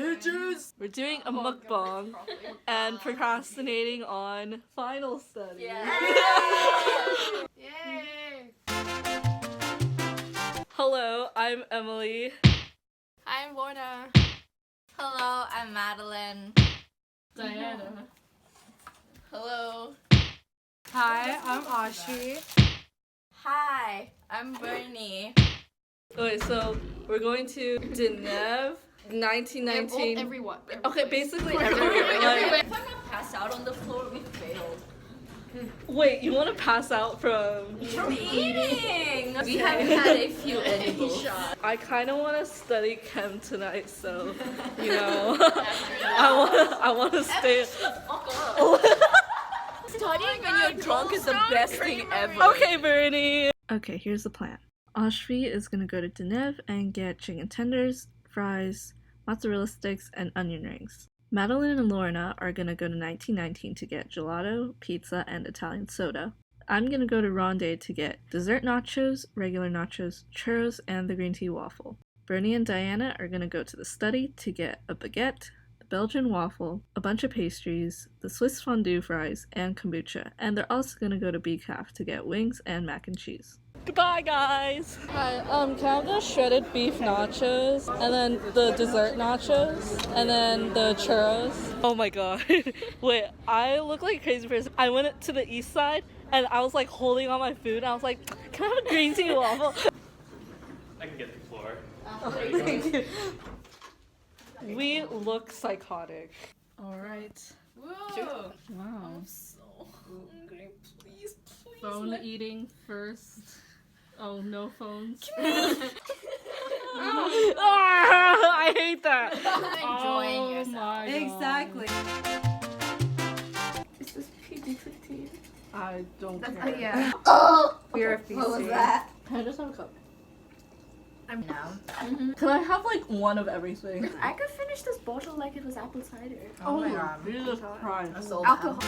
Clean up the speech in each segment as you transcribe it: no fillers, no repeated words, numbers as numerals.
bitches! We're doing a mukbang and procrastinating on final study. Yeah. Yay! Hello, I'm Emily. I'm Lorna. Hello, I'm Madeline. Diana. Hello. Hi, I'm Ashi. Hi, I'm Bernie. Okay, so we're going to Deneuve, 1919. Everyone. Okay, basically Everywhere. everywhere. Like, If I'm not passed out on the floor, we failed. wait, you want to pass out from? From eating! We have had a few edibles. I kind of want to study chem tonight, so you know, I want to stay. Studying when you're drunk is the best thing ever. Okay, Bernie. Okay, here's the plan. Ashvi is gonna go to Deneuve and get chicken tenders, fries, mozzarella sticks, and onion rings. Madeline and Lorna are gonna go to 1919 to get gelato, pizza, and Italian soda. I'm gonna go to Ronde to get dessert nachos, regular nachos, churros, and the green tea waffle. Bernie and Diana are gonna go to the study to get a baguette, the Belgian waffle, a bunch of pastries, the Swiss fondue fries, and kombucha. And they're also gonna go to Beecalf to get wings and mac and cheese. Goodbye, guys. Hi. Can I have the shredded beef nachos, and then the dessert nachos, and then the churros? Oh my god. Wait, I look like a crazy person. I went to the east side, and I was like holding on my food, and I was like, can I have a green tea waffle? I can get the floor. Thank you. We look psychotic. Alright. Whoa. Wow. I'm so hungry. Please. Phone eating first. Oh, no phones. I hate that. Enjoying yourself. My God. Exactly. Is this PG-13? I don't care. Oh, yeah. We're feasting. What was that? Can I just have a cup? No. Can I have like one of everything? I could finish this bottle like it was apple cider. Oh my god. Jesus Christ. I'm so Alcohol.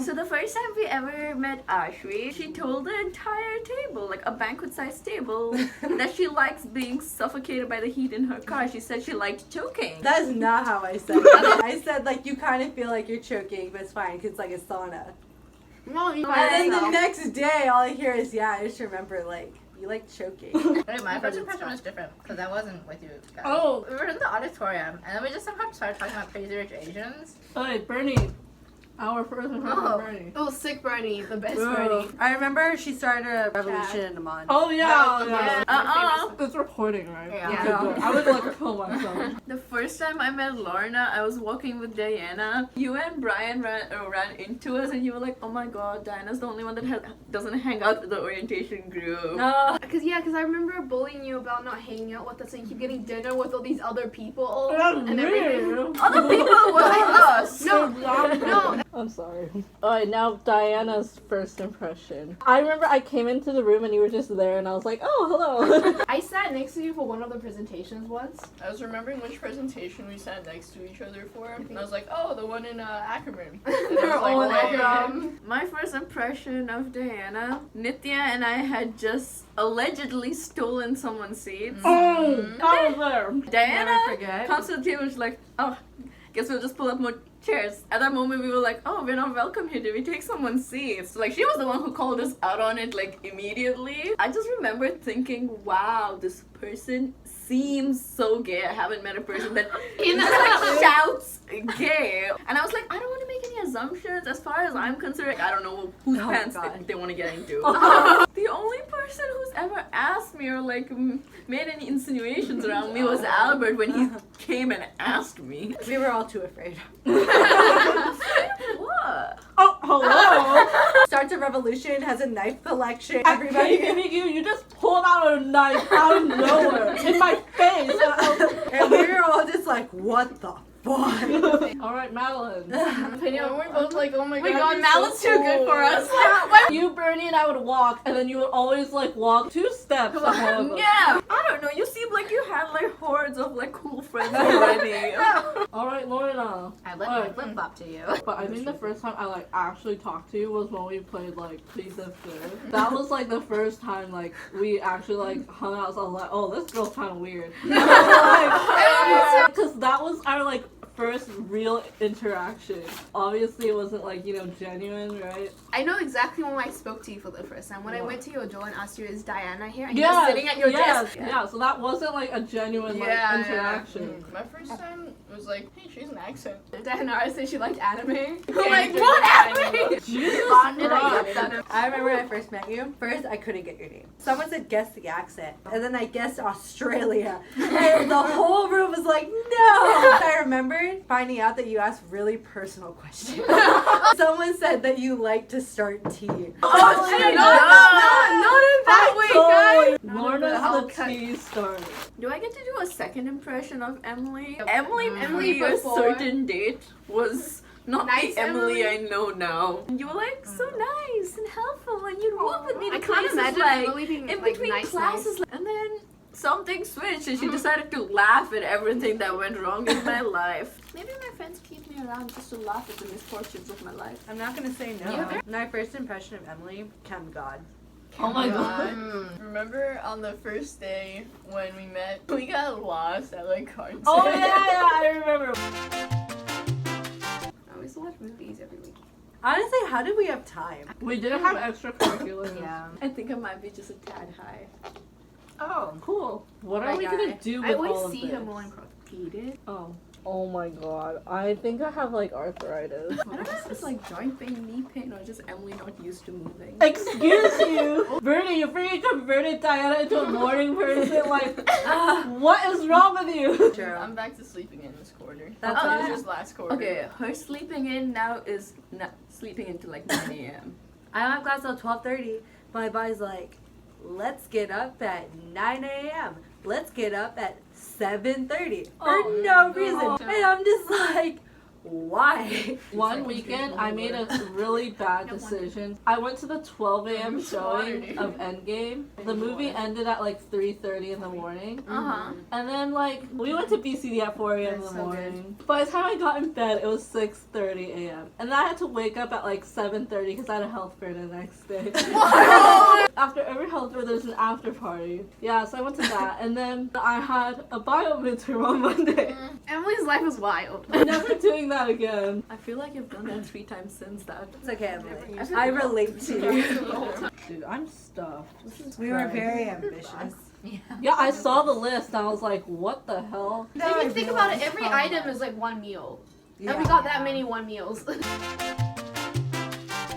So the first time we ever met Ashwi, she told the entire table, like a banquet-sized table, that she likes being suffocated by the heat in her car. She said she liked choking. That is not how I said it. I said like you kind of feel like you're choking, but it's fine because it's like a sauna. No, you And then the next day, all I hear is I just remember like you like choking. Wait, my first impression was different because I wasn't with you guys. Oh. We were in the auditorium and then we just somehow started talking about Crazy Rich Asians. Hey, Bernie. Our first impression of Bernie. Oh, sick Bernie, the best Ugh. Bernie. I remember she started a revolution in Amman. Oh yeah. Yeah. It's recording, right? Yeah. Okay, good. I would like kill myself. The first time I met Lorna, I was walking with Diana. You and Brian ran into us and you were like, oh my god, Diana's the only one that doesn't hang out with the orientation group. Because I remember bullying you about not hanging out with us and keep getting dinner with all these other people That's and everything. weird. Other people were like us. No, I'm sorry. Alright, now Diana's first impression. I remember I came into the room and you were just there and I was like, oh, hello. I sat next to you for one of the presentations once. I was remembering which presentation we sat next to each other for, and I was like, oh, the one in Ackerman. They're all like, My first impression of Diana, Nitya and I had just allegedly stolen someone's seats. Oh, I was there. Diana Never forget. comes to the table and she's like, oh, guess we'll just pull up more chairs. At that moment we were like, oh, we're not welcome here. Did we take someone's seats? Like, she was the one who called us out on it, like, immediately. I just remember thinking, wow, this person seems so gay. I haven't met a person that just like shouts gay. And I was like, I don't want to make any assumptions. As far as I'm concerned, like, I don't know whose pants they want to get into. The only person who's ever asked me or like made any insinuations around me was Albert when he came and asked me. We were all too afraid. What? Oh, hello. Starts a revolution, has a knife collection. Everybody, Everybody. you just pulled out a knife out of nowhere in my face. And we were all just like, what the fuck? Alright, Madeline. We're both like, oh my my god, god, you're Mal is so too good for us. You, Bernie, and I would walk, and then you would always like walk 2 steps ahead of us. Yeah, I don't know. You seem like you had like hordes of like cool friends already. Alright, Lorna. I let Oh, my flip flop to you. But I think the first time I like actually talked to you was when we played like Please and Fair. That was like the first time like we actually like hung out. So I was like, oh, this girl's kind of weird. Because that was our like first real interaction. Obviously, it wasn't like, you know, genuine, right? I know exactly when I spoke to you for the first time. When I What? went to your door and asked you, is Diana here? And you were sitting at your desk. Yeah, so that wasn't like a genuine like interaction. My first time was like, hey, she's an accent. Diana said she liked anime. I'm Yeah, like, you what did. anime? Jesus Bonded Christ. again. I remember when I first met you. First, I couldn't get your name. Someone said guess the accent, and then I guessed Australia, and the whole room was like, no. I remembered finding out that you asked really personal questions. Someone said that you like to start tea. Oh, shit, not in that way, guys. Lorna's the tea starter. Do I get to do a second impression of Emily? Emily Emily a before. certain date was not Nice the Emily Emily? I know now. And you were like so nice and helpful, and you'd walk with me to I can't places imagine like Emily being in like between nice. classes, and then something switched, and she decided to laugh at everything that went wrong in my life. Maybe my friends keep me around just to laugh at the misfortunes of my life. I'm not gonna say no. Yeah. My first impression of Emily, Chem God. Oh my god. Remember on the first day when we met, we got lost at like cartoons. Oh yeah, I remember. I used to watch movies every week. Honestly, how did we have time? We didn't have extracurriculars. Yeah. I think I might be just a tad high. Oh. Cool. What are My we guy. gonna do with I all always of see this? him while I'm propagated. Oh. Oh my god. I think I have like arthritis. I don't know if it's like joint pain, knee pain, or just Emily not used to moving. Excuse you! Bernie, you freaking converted Diana into a morning person. Like, what is wrong with you? True. I'm back to sleeping in this quarter. That's It was okay. just last quarter. Okay, her sleeping in now is not sleeping until like 9 a.m. I don't have class till 12:30. My body's like, let's get up at 9 a.m. Let's get up at 7:30 for no reason. And I'm just like, why? One weekend, I made a really bad decision. I went to the 12 a.m. showing of Endgame. The movie ended at like 3:30 in the morning. Uh-huh. And then like, we went to BCD at 4 a.m. in the That's so morning. By the time I got in bed, it was 6:30 a.m. And then I had to wake up at like 7:30 because I had a health fair the next day. After every health fair, there's an after party. Yeah, so I went to that. And then I had a bio midterm on Monday. Emily's life is wild. I'm never doing that again. I feel like you've done that 3 times since that. It's okay, Emily. I relate to you. Dude, I'm stuffed. We were very ambitious. Yeah, I saw the list. I was like, what the hell? If you think about it, every item is like one meal. And we got that many one meals.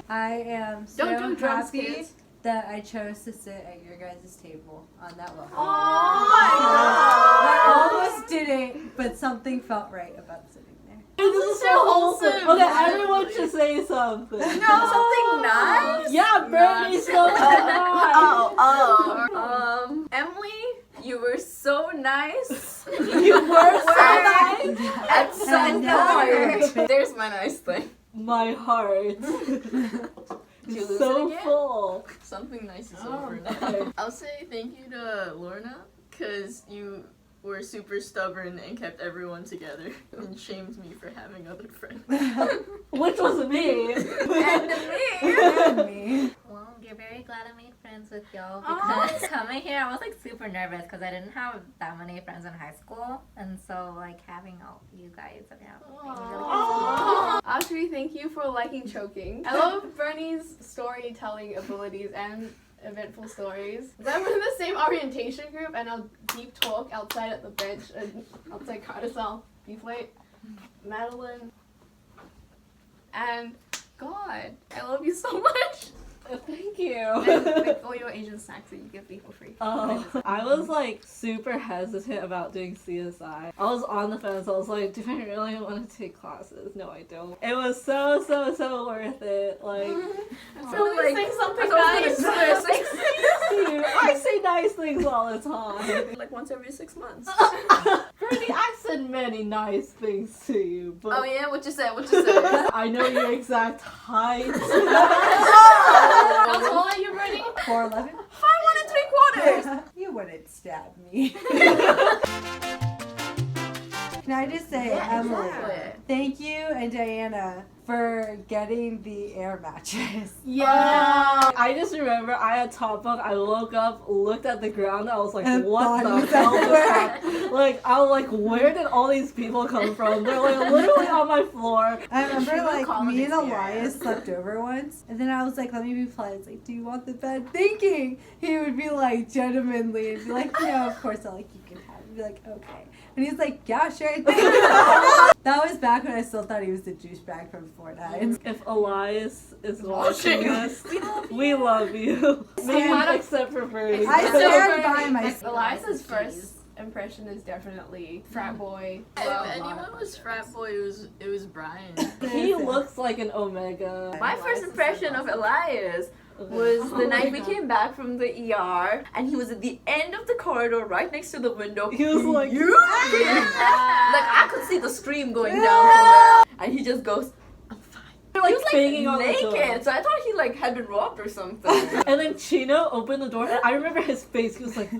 I am so Don't do drugs, happy kids. that I chose to sit at your guys' table on that level. Oh I almost didn't, but something felt right about sitting there. Dude, this is so wholesome. Okay, everyone should say something. No, something nice. Yeah, Bernie's so nice. Emily, you were so nice. You were so nice. At some never- point. There's my nice thing. My heart you is lose so it again? full. Something nice is Oh, over okay. now. I'll say thank you to Lorna, because you were super stubborn and kept everyone together and shamed me for having other friends. Which was me. And me. Well, you're very glad I made friends with y'all because coming here, I was like super nervous because I didn't have that many friends in high school, and so like having all you guys around. Audrey, thank you for liking choking. I love Bernie's storytelling abilities and eventful stories. I'm in the same orientation group and I'll deep talk outside at the bench and outside Cardassel, Beeflate, Madeline, and God, I love you so much. Thank you. And like all your Asian snacks that you give me for free. I was like super hesitant about doing CSI. I was on the fence. I was like, do I really want to take classes? No, I don't. It was so worth it. Like, So like, say something Nice. nice. I say nice things all the time. Like once every 6 months. Bernie, I said many nice things to you, but Oh yeah, what you said? What you said? I know your exact height. How tall are you, Bernie? 4'11"? 5 1 3/4. You wouldn't stab me. Can I just say, Emily, thank you and Diana for getting the air mattress. Yeah. I just remember I had top bunk. I woke up, looked at the ground. I was like, And what the bodies hell just everywhere. happened? Like, I was like, where did all these people come from? They're like literally on my floor. I remember like college me and experience. Elias slept over once, and then I was like, let me be polite. I was like, do you want the bed? Thinking he would be like gentlemanly and be like, no, of course not. Like, you can have it. I'd be like, okay. And he's like, yeah, sure. Thank you. That was back when I still thought he was the douchebag from Fortnite. If Elias is watching us, we love you. Maybe except for Bernie. I stand by my. Elias's first impression is definitely frat boy. If anyone was frat boy, it was Brian. He looks like an Omega. My first impression of Elias was the night we came back from the ER, and he was at the end of the corridor, right next to the window. He was like, Like I could see the scream going down from there, and he just goes, "I'm fine." like, He was banging on the naked, door. so I thought he like had been robbed or something. And then Chino opened the door, and I remember his face. He was like,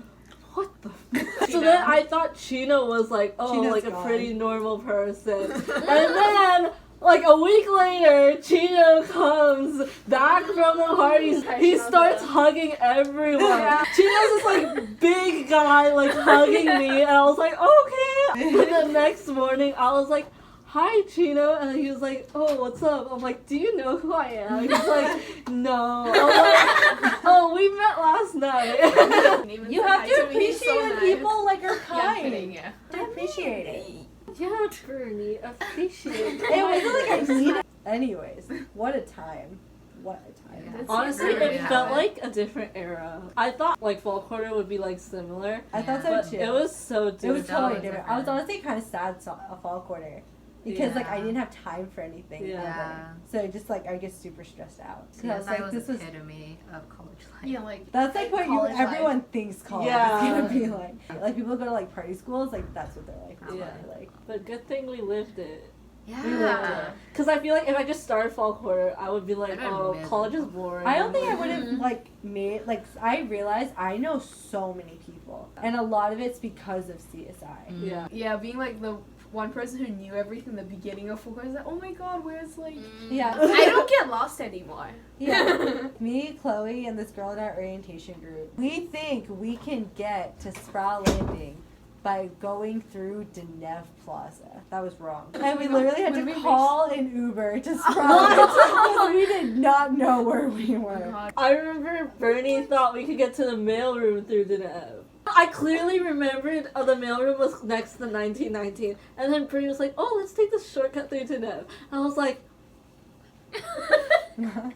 what the f-? So then I thought Chino was like, oh, Chino's like a gone. pretty normal person. And then, like a week later, Chino comes back from the parties. He starts hugging everyone. Chino's this like big guy, like hugging me, and I was like, okay. And the next morning, I was like, hi, Chino. And then he was like, oh, what's up? I'm like, do you know who I am? He's like, no. I'm like, oh, we met last night. You have to appreciate when people like are kind. Yeah. To appreciate it. Yeah, Bernie, appreciate It wasn't like I needed. Anyways, what a time. What a time. That's Honestly, super it good. felt like a different era. I thought like fall quarter would be like similar, I thought but so too. it was so It was different. totally different. I was honestly kind of sad a fall quarter because like I Yeah. didn't have time for anything. Yeah. Yeah. So just like I get super stressed out. 'Cause I Yes, was I like, was this was. epitome of college life. Yeah, like That's like what college life. everyone thinks college Yeah. is gonna be like. Like people go to like party schools, like that's what they're like. Yeah. Like But good thing we lived it. Yeah. Cause I feel like if I just started fall quarter, I would be like, I don't oh, miss college is it. boring. I don't think I would have like made like I realized I know so many people, and a lot of it's because of CSI. Yeah. yeah, being like the one person who knew everything in the beginning of full course, like, oh my god, where's like Yeah. I don't get lost anymore. Yeah. Me, Chloe, and this girl in our orientation group, we think we can get to Sproul Landing by going through Denev Plaza. That was wrong. And we literally had When to we call an Uber to Sproul because we did not know where we were. God. I remember Bernie thought we could get to the mailroom through Denev. I clearly remembered the mailroom was next to the 1919, and then Bernie was like, oh, let's take the shortcut through Denev. And I was like,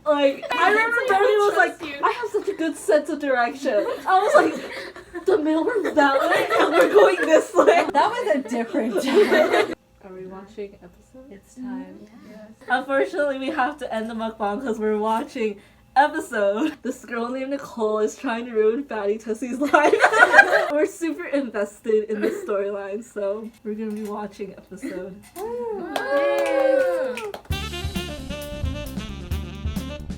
like, I remember Bernie was like, I have such a good sense of direction. I was like, the mailroom's that way, and we're going this way. That was a different time. Are we watching episode? It's time. Unfortunately, we have to end the mukbang because we're watching episode. This girl named Nicole is trying to ruin Fatty Tussie's life. We're super invested in the storyline, so we're gonna be watching episode. Yay.